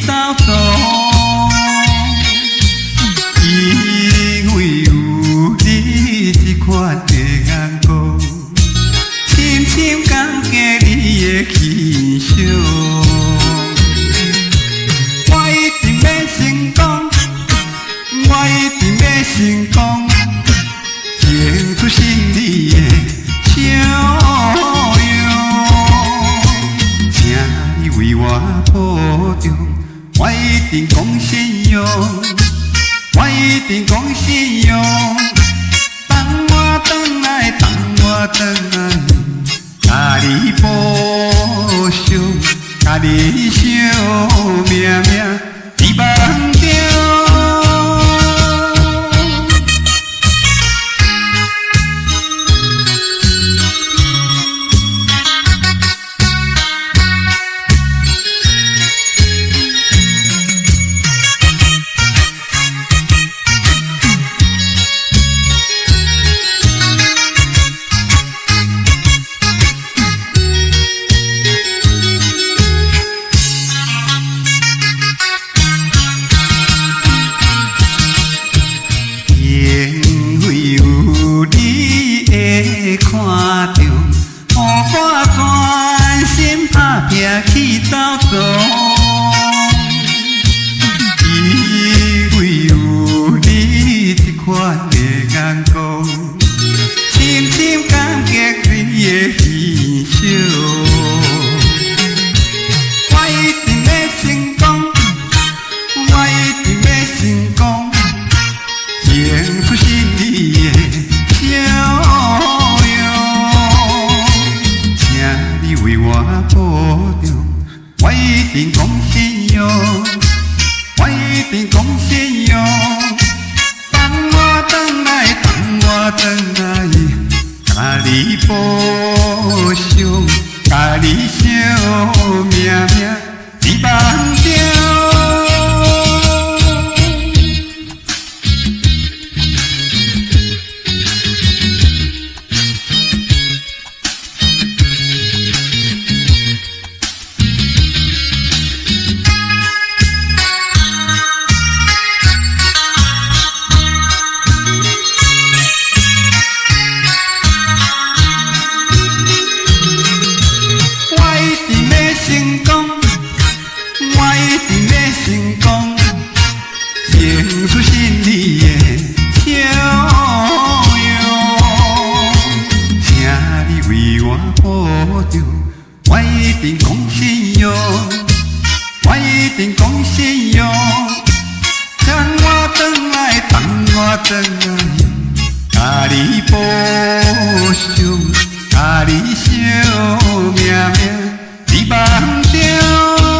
走走，因为有你这款的眼光，深深感激你的气象。我一定要成功，我一定要成功，唱出心里的笑容，请你为我保重，我一定讲信用，我一定讲信用，等我回来，等我回来，甲你保佑，甲你相命命在梦中。看中，予我全心打拼去走走，因为有你这款的眼光，深深感激你的牺牲。我一定要成功，我一定要成功，唱出心里的笑。为我保重，我一定讲信用，我一定讲信用，等我回来，等我回来，甲你保佑，甲你相命命在梦中。成功，唱出心里的笑容，请你为我保重，我一定讲信用，我一定讲信用，等我回来，等我回来，甲你保佑，甲你相命命在梦中。